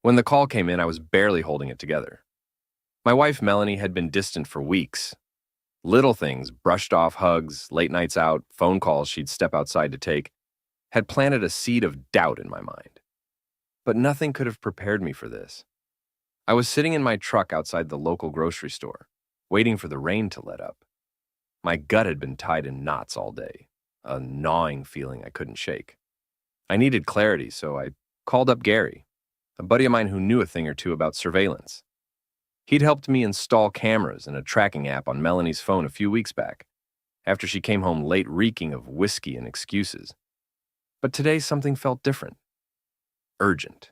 When the call came in, I was barely holding it together. My wife, Melanie, had been distant for weeks. Little things, brushed off hugs, late nights out, phone calls she'd step outside to take, had planted a seed of doubt in my mind. But nothing could have prepared me for this. I was sitting in my truck outside the local grocery store, waiting for the rain to let up. My gut had been tied in knots all day, a gnawing feeling I couldn't shake. I needed clarity, so I called up Gary, a buddy of mine who knew a thing or two about surveillance. He'd helped me install cameras and a tracking app on Melanie's phone a few weeks back, after she came home late reeking of whiskey and excuses. But today something felt different. Urgent.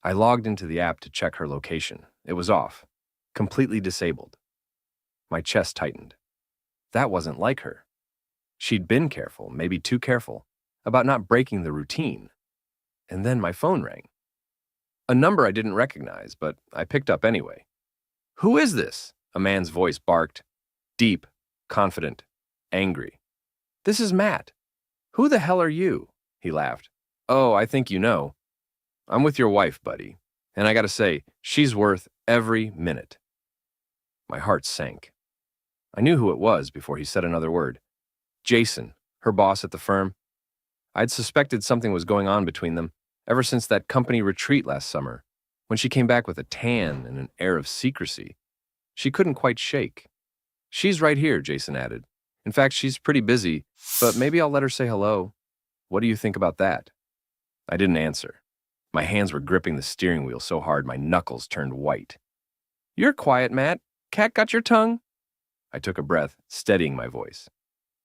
I logged into the app to check her location. It was off, completely disabled. My chest tightened. That wasn't like her. She'd been careful, maybe too careful, about not breaking the routine. And then my phone rang. A number I didn't recognize, but I picked up anyway. "Who is this?" a man's voice barked. Deep, confident, angry. "This is Matt." "Who the hell are you?" He laughed. "Oh, I think you know. I'm with your wife, buddy. And I gotta say, she's worth every minute." My heart sank. I knew who it was before he said another word. Jason, her boss at the firm. I'd suspected something was going on between them ever since that company retreat last summer, when she came back with a tan and an air of secrecy she couldn't quite shake. "She's right here," Jason added. "In fact, she's pretty busy, but maybe I'll let her say hello. What do you think about that?" I didn't answer. My hands were gripping the steering wheel so hard my knuckles turned white. "You're quiet, Matt. Cat got your tongue?" I took a breath, steadying my voice.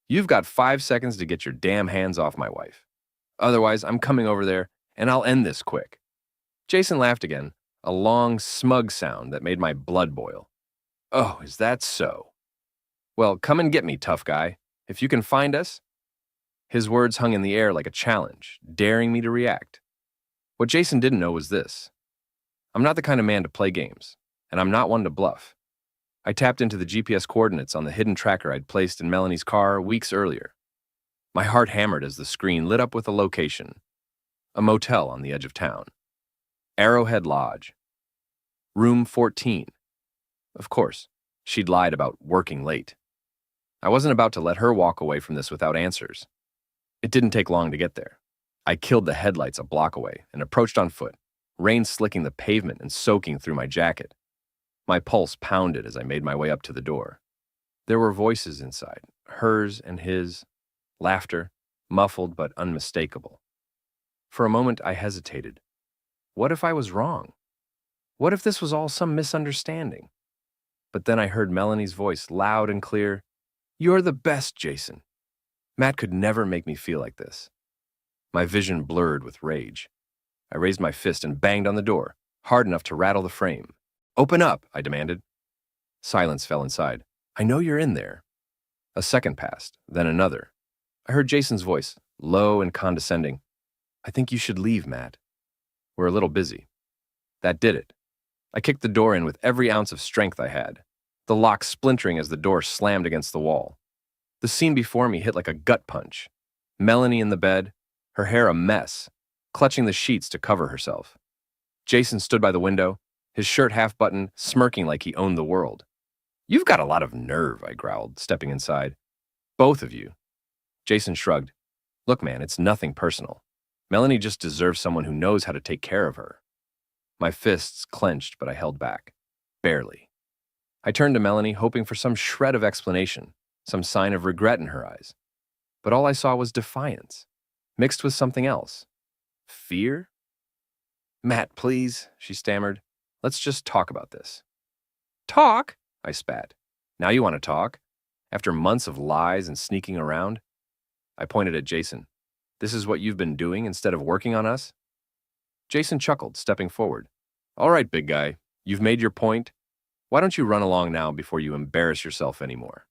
"You've got 5 seconds to get your damn hands off my wife. Otherwise, I'm coming over there, and I'll end this quick." Jason laughed again, a long, smug sound that made my blood boil. "Oh, is that so? Well, come and get me, tough guy. If you can find us." His words hung in the air like a challenge, daring me to react. What Jason didn't know was this. I'm not the kind of man to play games, and I'm not one to bluff. I tapped into the GPS coordinates on the hidden tracker I'd placed in Melanie's car weeks earlier. My heart hammered as the screen lit up with a location. A motel on the edge of town. Arrowhead Lodge. Room 14. Of course, she'd lied about working late. I wasn't about to let her walk away from this without answers. It didn't take long to get there. I killed the headlights a block away and approached on foot, rain slicking the pavement and soaking through my jacket. My pulse pounded as I made my way up to the door. There were voices inside, hers and his, laughter, muffled but unmistakable. For a moment, I hesitated. What if I was wrong? What if this was all some misunderstanding? But then I heard Melanie's voice loud and clear. "You're the best, Jason. Matt could never make me feel like this." My vision blurred with rage. I raised my fist and banged on the door, hard enough to rattle the frame. "Open up," I demanded. Silence fell inside. "I know you're in there." A second passed, then another. I heard Jason's voice, low and condescending. "I think you should leave, Matt. We're a little busy." That did it. I kicked the door in with every ounce of strength I had, the lock splintering as the door slammed against the wall. The scene before me hit like a gut punch. Melanie in the bed, her hair a mess, clutching the sheets to cover herself. Jason stood by the window, his shirt half-buttoned, smirking like he owned the world. "You've got a lot of nerve," I growled, stepping inside. "Both of you." Jason shrugged. "Look, man, it's nothing personal. Melanie just deserves someone who knows how to take care of her." My fists clenched, but I held back. Barely. I turned to Melanie, hoping for some shred of explanation, some sign of regret in her eyes. But all I saw was defiance, mixed with something else. Fear? "Matt, please," she stammered. "Let's just talk about this." "Talk?" I spat. "Now you want to talk? After months of lies and sneaking around?" I pointed at Jason. "This is what you've been doing instead of working on us?" Jason chuckled, stepping forward. "All right, big guy, you've made your point. Why don't you run along now before you embarrass yourself anymore?"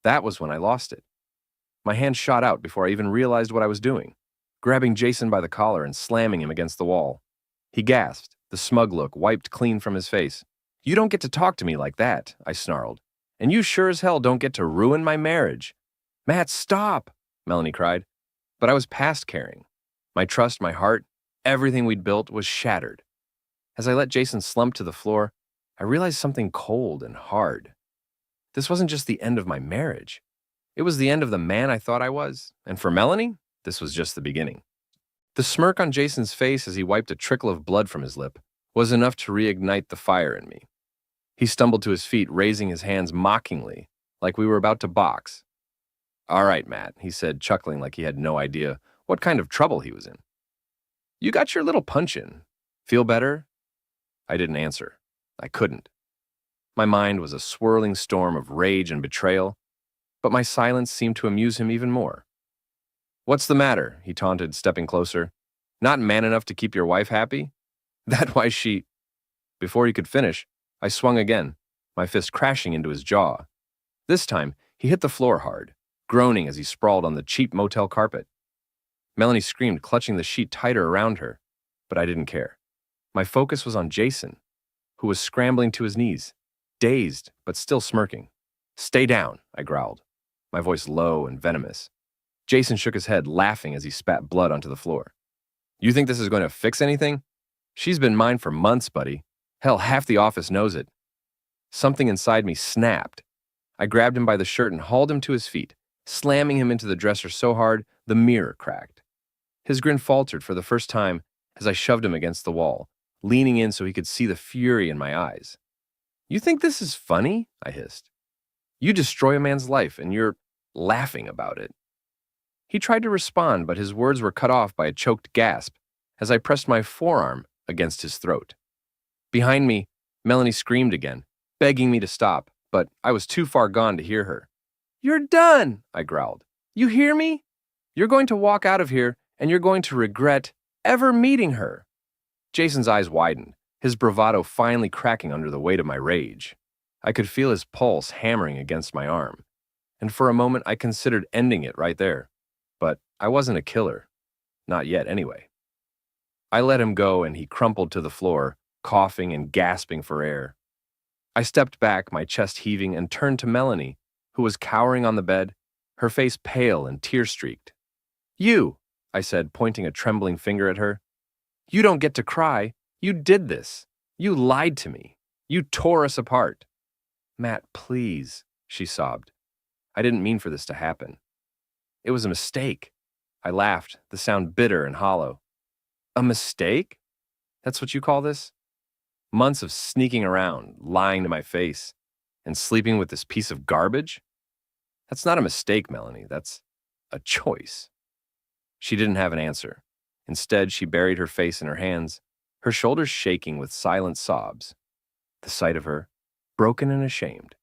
That was when I lost it. My hand shot out before I even realized what I was doing, grabbing Jason by the collar and slamming him against the wall. He gasped, the smug look wiped clean from his face. "You don't get to talk to me like that," I snarled. "And you sure as hell don't get to ruin my marriage." "Matt, stop!" Melanie cried. But I was past caring. My trust, my heart, everything we'd built was shattered. As I let Jason slump to the floor, I realized something cold and hard. This wasn't just the end of my marriage. It was the end of the man I thought I was. And for Melanie, this was just the beginning. The smirk on Jason's face as he wiped a trickle of blood from his lip was enough to reignite the fire in me. He stumbled to his feet, raising his hands mockingly, like we were about to box. "All right, Matt," he said, chuckling like he had no idea what kind of trouble he was in. "You got your little punch in. Feel better?" I didn't answer. I couldn't. My mind was a swirling storm of rage and betrayal, but my silence seemed to amuse him even more. "What's the matter?" he taunted, stepping closer. "Not man enough to keep your wife happy? That why she—" Before he could finish, I swung again, my fist crashing into his jaw. This time, he hit the floor hard, groaning as he sprawled on the cheap motel carpet. Melanie screamed, clutching the sheet tighter around her, but I didn't care. My focus was on Jason, who was scrambling to his knees, dazed but still smirking. "Stay down," I growled, my voice low and venomous. Jason shook his head, laughing as he spat blood onto the floor. "You think this is going to fix anything? She's been mine for months, buddy. Hell, half the office knows it." Something inside me snapped. I grabbed him by the shirt and hauled him to his feet, slamming him into the dresser so hard the mirror cracked. His grin faltered for the first time as I shoved him against the wall, leaning in so he could see the fury in my eyes. "You think this is funny?" I hissed. "You destroy a man's life and you're laughing about it." He tried to respond, but his words were cut off by a choked gasp as I pressed my forearm against his throat. Behind me, Melanie screamed again, begging me to stop, but I was too far gone to hear her. "You're done," I growled. "You hear me? You're going to walk out of here, and you're going to regret ever meeting her." Jason's eyes widened, his bravado finally cracking under the weight of my rage. I could feel his pulse hammering against my arm, and for a moment I considered ending it right there. But I wasn't a killer. Not yet, anyway. I let him go, and he crumpled to the floor, coughing and gasping for air. I stepped back, my chest heaving, and turned to Melanie, who was cowering on the bed, her face pale and tear-streaked. "You," I said, pointing a trembling finger at her. "You don't get to cry. You did this. You lied to me. You tore us apart." "Matt, please," she sobbed. "I didn't mean for this to happen. It was a mistake." I laughed, the sound bitter and hollow. "A mistake? That's what you call this? Months of sneaking around, lying to my face, and sleeping with this piece of garbage? That's not a mistake, Melanie. That's a choice." She didn't have an answer. Instead, she buried her face in her hands, her shoulders shaking with silent sobs. The sight of her, broken and ashamed,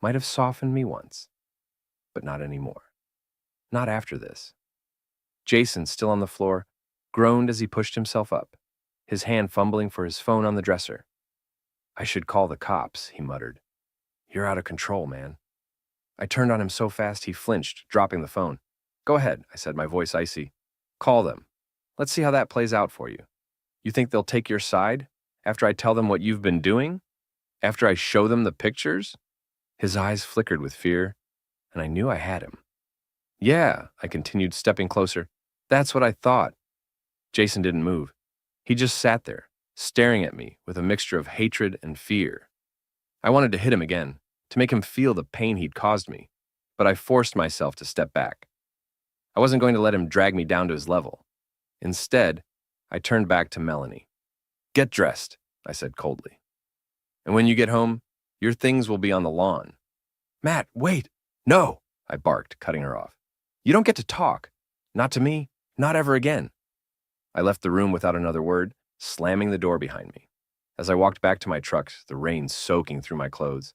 might have softened me once, but not anymore. Not after this. Jason, still on the floor, groaned as he pushed himself up, his hand fumbling for his phone on the dresser. "I should call the cops," he muttered. "You're out of control, man." I turned on him so fast he flinched, dropping the phone. "Go ahead," I said, my voice icy. "Call them. Let's see how that plays out for you. You think they'll take your side after I tell them what you've been doing? After I show them the pictures?" His eyes flickered with fear, and I knew I had him. "Yeah," I continued, stepping closer. "That's what I thought." Jason didn't move. He just sat there, staring at me with a mixture of hatred and fear. I wanted to hit him again, to make him feel the pain he'd caused me, but I forced myself to step back. I wasn't going to let him drag me down to his level. Instead, I turned back to Melanie. "Get dressed," I said coldly. "And when you get home, your things will be on the lawn." "Matt, wait!" "No!" I barked, cutting her off. "You don't get to talk. Not to me, not ever again." I left the room without another word, slamming the door behind me. As I walked back to my truck, the rain soaking through my clothes,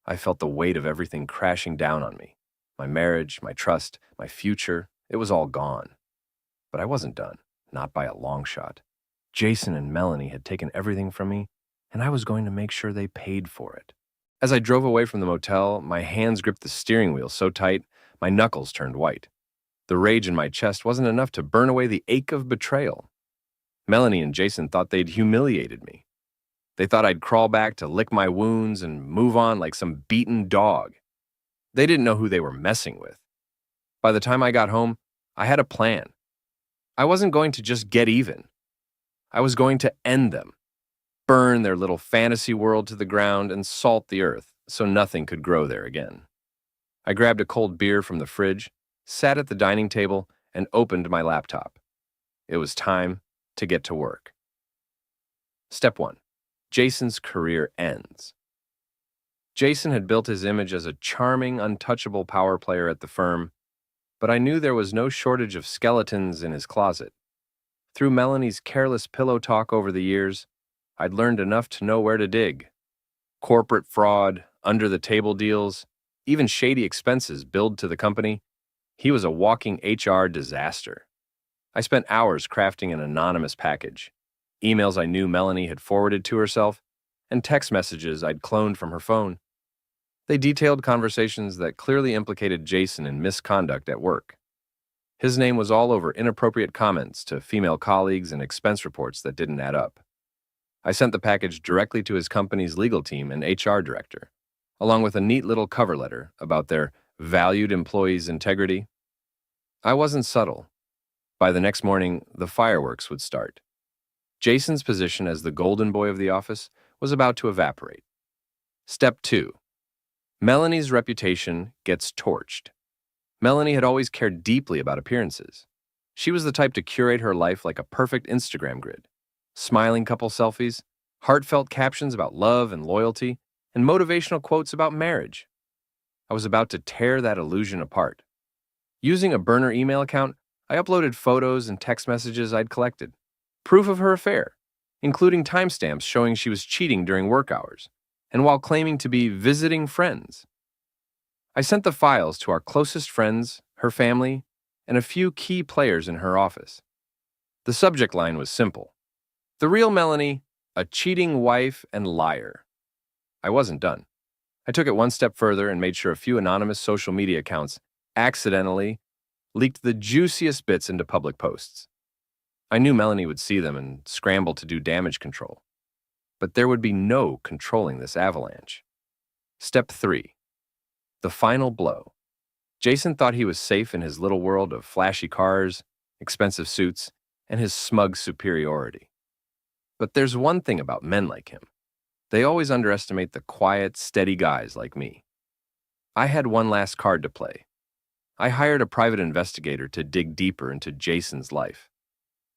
I felt the weight of everything crashing down on me. My marriage, my trust, my future, it was all gone. But I wasn't done, not by a long shot. Jason and Melanie had taken everything from me, and I was going to make sure they paid for it. As I drove away from the motel, my hands gripped the steering wheel so tight, my knuckles turned white. The rage in my chest wasn't enough to burn away the ache of betrayal. Melanie and Jason thought they'd humiliated me. They thought I'd crawl back to lick my wounds and move on like some beaten dog. They didn't know who they were messing with. By the time I got home, I had a plan. I wasn't going to just get even. I was going to end them. burn their little fantasy world to the ground, and salt the earth so nothing could grow there again. I grabbed a cold beer from the fridge, sat at the dining table, and opened my laptop. It was time to get to work. Step 1. Jason's career ends. Jason had built his image as a charming, untouchable power player at the firm, but I knew there was no shortage of skeletons in his closet. Through Melanie's careless pillow talk over the years, I'd learned enough to know where to dig. Corporate fraud, under-the-table deals, even shady expenses billed to the company. He was a walking HR disaster. I spent hours crafting an anonymous package, emails I knew Melanie had forwarded to herself, and text messages I'd cloned from her phone. They detailed conversations that clearly implicated Jason in misconduct at work. His name was all over inappropriate comments to female colleagues and expense reports that didn't add up. I sent the package directly to his company's legal team and HR director, along with a neat little cover letter about their valued employees' integrity. I wasn't subtle. By the next morning, the fireworks would start. Jason's position as the golden boy of the office was about to evaporate. Step 2. Melanie's reputation gets torched. Melanie had always cared deeply about appearances. She was the type to curate her life like a perfect Instagram grid. Smiling couple selfies, heartfelt captions about love and loyalty, and motivational quotes about marriage. I was about to tear that illusion apart. Using a burner email account, I uploaded photos and text messages I'd collected, proof of her affair, including timestamps showing she was cheating during work hours, and while claiming to be visiting friends. I sent the files to our closest friends, her family, and a few key players in her office. The subject line was simple. The real Melanie, a cheating wife and liar. I wasn't done. I took it one step further and made sure a few anonymous social media accounts accidentally leaked the juiciest bits into public posts. I knew Melanie would see them and scramble to do damage control. But there would be no controlling this avalanche. Step 3. The final blow. Jason thought he was safe in his little world of flashy cars, expensive suits, and his smug superiority. But there's one thing about men like him. They always underestimate the quiet, steady guys like me. I had one last card to play. I hired a private investigator to dig deeper into Jason's life.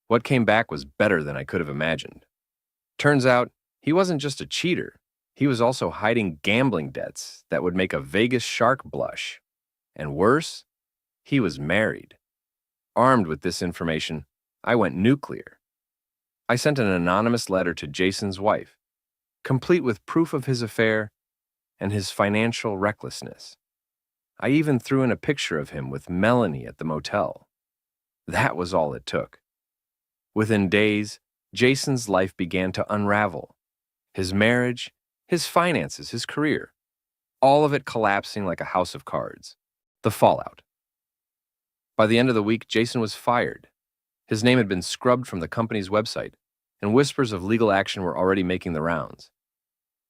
What came back was better than I could have imagined. Turns out, he wasn't just a cheater. He was also hiding gambling debts that would make a Vegas shark blush. And worse, he was married. Armed with this information, I went nuclear. I sent an anonymous letter to Jason's wife, complete with proof of his affair and his financial recklessness. I even threw in a picture of him with Melanie at the motel. That was all it took. Within days, Jason's life began to unravel. His marriage, his finances, his career, all of it collapsing like a house of cards. The fallout. By the end of the week, Jason was fired. His name had been scrubbed from the company's website, and whispers of legal action were already making the rounds.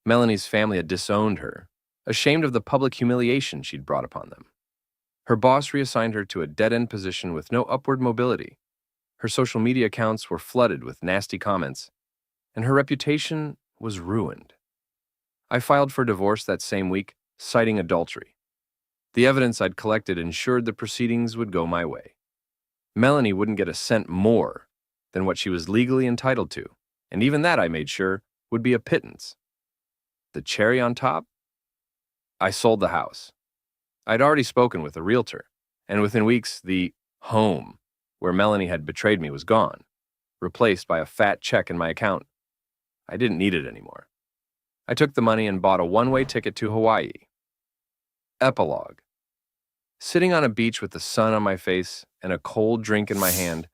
Melanie's family had disowned her, ashamed of the public humiliation she'd brought upon them. Her boss reassigned her to a dead-end position with no upward mobility. Her social media accounts were flooded with nasty comments, and her reputation was ruined. I filed for divorce that same week, citing adultery. The evidence I'd collected ensured the proceedings would go my way. Melanie wouldn't get a cent more than what she was legally entitled to, and even that, I made sure, would be a pittance. The cherry on top? I sold the house. I'd already spoken with a realtor, and within weeks, the home where Melanie had betrayed me was gone, replaced by a fat check in my account. I didn't need it anymore. I took the money and bought a one-way ticket to Hawaii. Epilogue. Sitting on a beach with the sun on my face and a cold drink in my hand,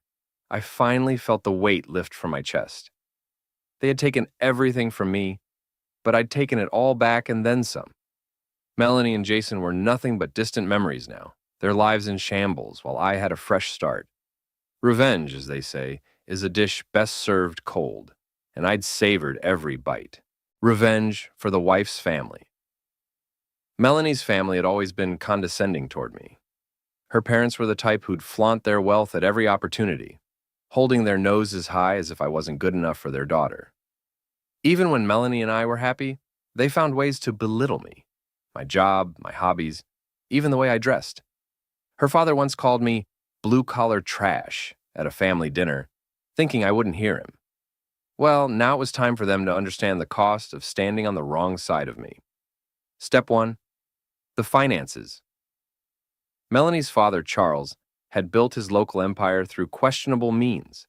I finally felt the weight lift from my chest. They had taken everything from me, but I'd taken it all back and then some. Melanie and Jason were nothing but distant memories now, their lives in shambles while I had a fresh start. Revenge, as they say, is a dish best served cold, and I'd savored every bite. Revenge for the wife's family. Melanie's family had always been condescending toward me. Her parents were the type who'd flaunt their wealth at every opportunity, holding their noses high as if I wasn't good enough for their daughter. Even when Melanie and I were happy, they found ways to belittle me. My job, my hobbies, even the way I dressed. Her father once called me blue-collar trash at a family dinner, thinking I wouldn't hear him. Well, now it was time for them to understand the cost of standing on the wrong side of me. Step 1. The finances. Melanie's father, Charles, had built his local empire through questionable means,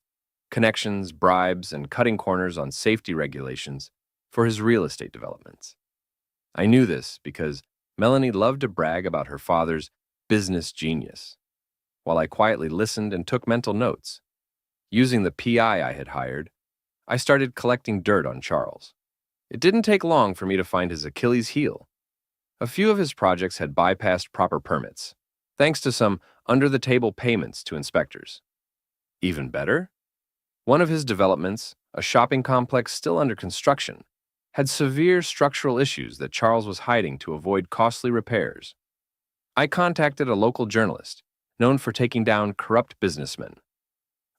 connections, bribes, and cutting corners on safety regulations for his real estate developments. I knew this because Melanie loved to brag about her father's business genius, while I quietly listened and took mental notes. Using the PI I had hired, I started collecting dirt on Charles. It didn't take long for me to find his Achilles heel. A few of his projects had bypassed proper permits, thanks to some under-the-table payments to inspectors. Even better, one of his developments, a shopping complex still under construction, had severe structural issues that Charles was hiding to avoid costly repairs. I contacted a local journalist, known for taking down corrupt businessmen.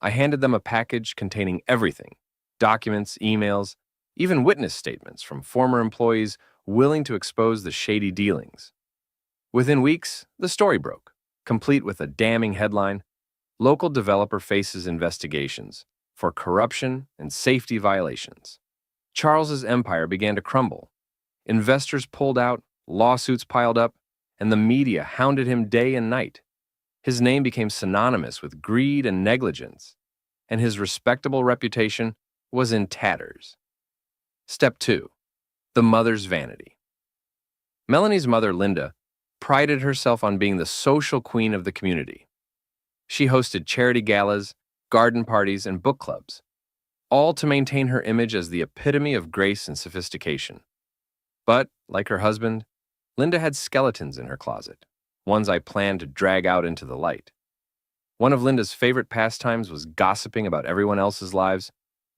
I handed them a package containing everything: documents, emails, even witness statements from former employees willing to expose the shady dealings. Within weeks, the story broke, complete with a damning headline: "Local developer faces investigations for corruption and safety violations." Charles's empire began to crumble. Investors pulled out, lawsuits piled up, and the media hounded him day and night. His name became synonymous with greed and negligence, and his respectable reputation was in tatters. Step 2. The mother's vanity. Melanie's mother, Linda, prided herself on being the social queen of the community. She hosted charity galas, garden parties, and book clubs, all to maintain her image as the epitome of grace and sophistication. But, like her husband, Linda had skeletons in her closet, ones I planned to drag out into the light. One of Linda's favorite pastimes was gossiping about everyone else's lives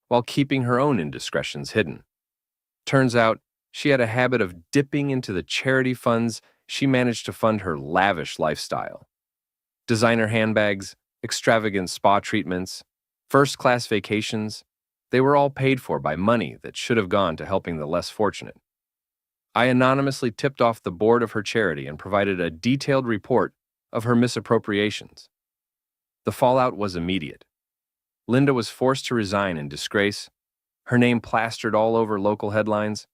while keeping her own indiscretions hidden. Turns out, she had a habit of dipping into the charity funds she managed to fund her lavish lifestyle. Designer handbags, extravagant spa treatments, first-class vacations, they were all paid for by money that should have gone to helping the less fortunate. I anonymously tipped off the board of her charity and provided a detailed report of her misappropriations. The fallout was immediate. Linda was forced to resign in disgrace, her name plastered all over local headlines,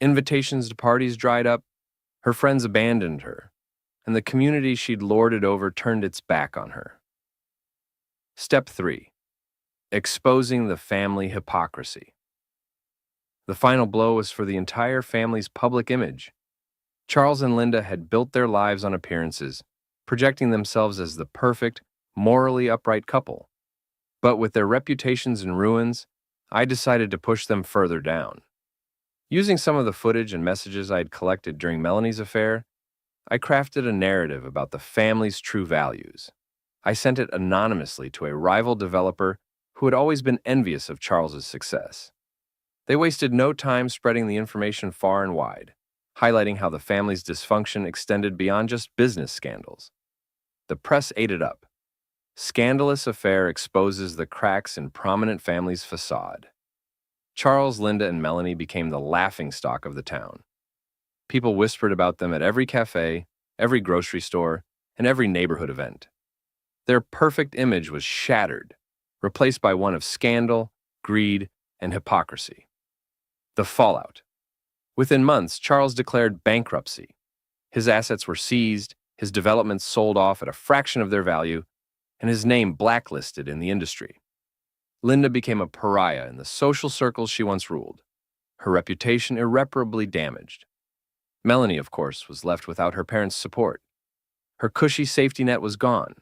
invitations to parties dried up, her friends abandoned her, and the community she'd lorded over turned its back on her. Step 3. Exposing the family hypocrisy. The final blow was for the entire family's public image. Charles and Linda had built their lives on appearances, projecting themselves as the perfect, morally upright couple. But with their reputations in ruins, I decided to push them further down. Using some of the footage and messages I had collected during Melanie's affair, I crafted a narrative about the family's true values. I sent it anonymously to a rival developer who had always been envious of Charles's success. They wasted no time spreading the information far and wide, highlighting how the family's dysfunction extended beyond just business scandals. The press ate it up. Scandalous affair exposes the cracks in prominent family's facade. Charles, Linda, and Melanie became the laughingstock of the town. People whispered about them at every cafe, every grocery store, and every neighborhood event. Their perfect image was shattered, replaced by one of scandal, greed, and hypocrisy. The fallout. Within months, Charles declared bankruptcy. His assets were seized, his developments sold off at a fraction of their value, and his name blacklisted in the industry. Linda became a pariah in the social circles she once ruled, her reputation irreparably damaged. Melanie, of course, was left without her parents' support. Her cushy safety net was gone,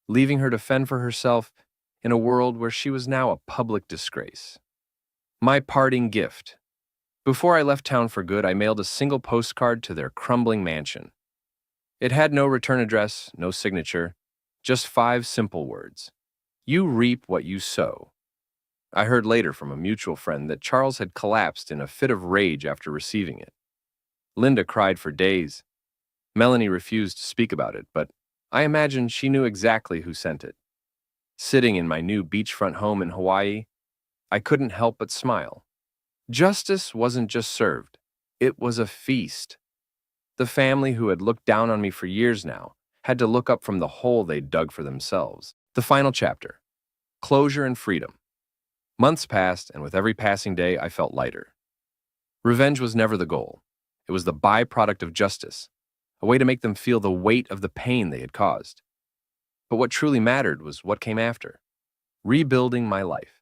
leaving her to fend for herself in a world where she was now a public disgrace. My parting gift. Before I left town for good, I mailed a single postcard to their crumbling mansion. It had no return address, no signature, just 5 simple words: "You reap what you sow." I heard later from a mutual friend that Charles had collapsed in a fit of rage after receiving it. Linda cried for days. Melanie refused to speak about it, but I imagine she knew exactly who sent it. Sitting in my new beachfront home in Hawaii, I couldn't help but smile. Justice wasn't just served, it was a feast. The family who had looked down on me for years now had to look up from the hole they'd dug for themselves. The final chapter: closure and freedom. Months passed, and with every passing day, I felt lighter. Revenge was never the goal. It was the byproduct of justice, a way to make them feel the weight of the pain they had caused. But what truly mattered was what came after: rebuilding my life,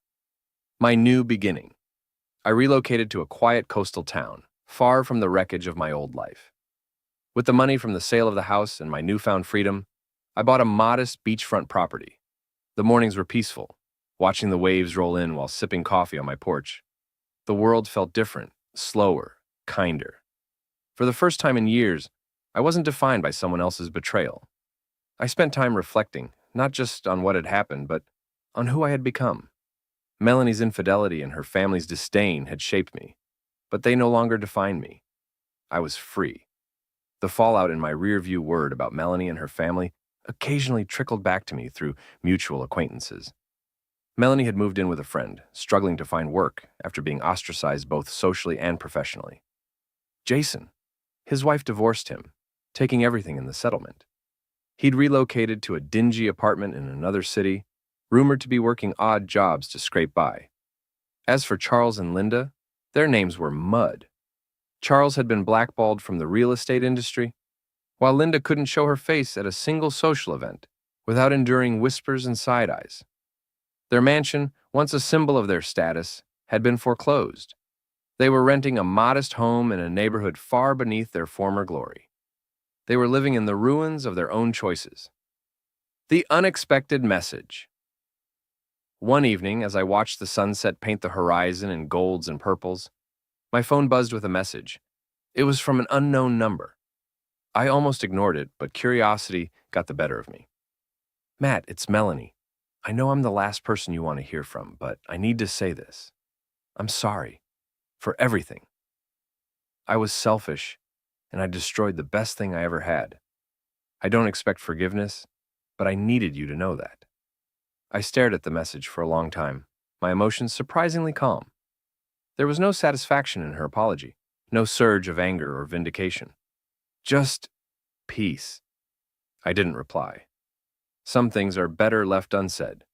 my new beginning. I relocated to a quiet coastal town, far from the wreckage of my old life. With the money from the sale of the house and my newfound freedom, I bought a modest beachfront property. The mornings were peaceful, watching the waves roll in while sipping coffee on my porch. The world felt different, slower, kinder. For the first time in years, I wasn't defined by someone else's betrayal. I spent time reflecting, not just on what had happened, but on who I had become. Melanie's infidelity and her family's disdain had shaped me, but they no longer defined me. I was free. The fallout in my rearview word about Melanie and her family occasionally trickled back to me through mutual acquaintances. Melanie had moved in with a friend, struggling to find work after being ostracized both socially and professionally. Jason, his wife divorced him, taking everything in the settlement. He'd relocated to a dingy apartment in another city, rumored to be working odd jobs to scrape by. As for Charles and Linda, their names were mud. Charles had been blackballed from the real estate industry, while Linda couldn't show her face at a single social event without enduring whispers and side-eyes. Their mansion, once a symbol of their status, had been foreclosed. They were renting a modest home in a neighborhood far beneath their former glory. They were living in the ruins of their own choices. The unexpected message. One evening, as I watched the sunset paint the horizon in golds and purples, my phone buzzed with a message. It was from an unknown number. I almost ignored it, but curiosity got the better of me. "Matt, it's Melanie. I know I'm the last person you want to hear from, but I need to say this. I'm sorry. For everything. I was selfish, and I destroyed the best thing I ever had. I don't expect forgiveness, but I needed you to know that." I stared at the message for a long time, my emotions surprisingly calm. There was no satisfaction in her apology, no surge of anger or vindication. Just peace. I didn't reply. Some things are better left unsaid.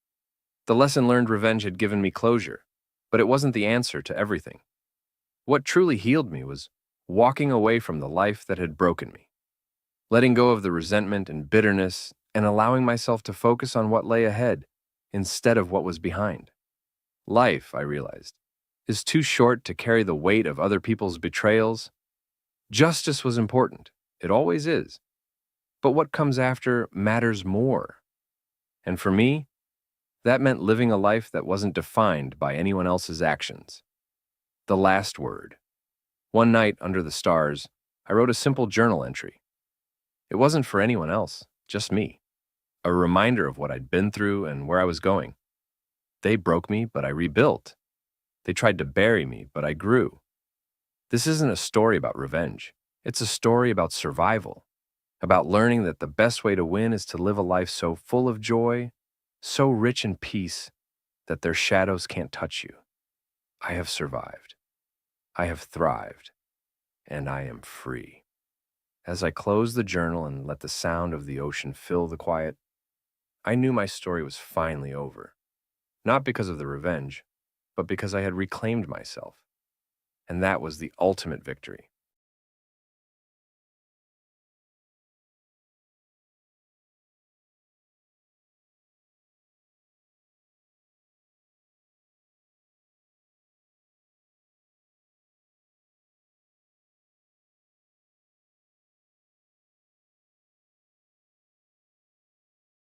The lesson learned revenge had given me closure, but it wasn't the answer to everything. What truly healed me was walking away from the life that had broken me, letting go of the resentment and bitterness, and allowing myself to focus on what lay ahead instead of what was behind. Life, I realized, is too short to carry the weight of other people's betrayals. Justice was important. It always is. But what comes after matters more. And for me, that meant living a life that wasn't defined by anyone else's actions. The last word. One night, under the stars, I wrote a simple journal entry. It wasn't for anyone else, just me. A reminder of what I'd been through and where I was going. They broke me, but I rebuilt. They tried to bury me, but I grew. This isn't a story about revenge. It's a story about survival, about learning that the best way to win is to live a life so full of joy, so rich in peace, that their shadows can't touch you. I have survived. I have thrived. And I am free. As I closed the journal and let the sound of the ocean fill the quiet, I knew my story was finally over. Not because of the revenge, but because I had reclaimed myself. And that was the ultimate victory.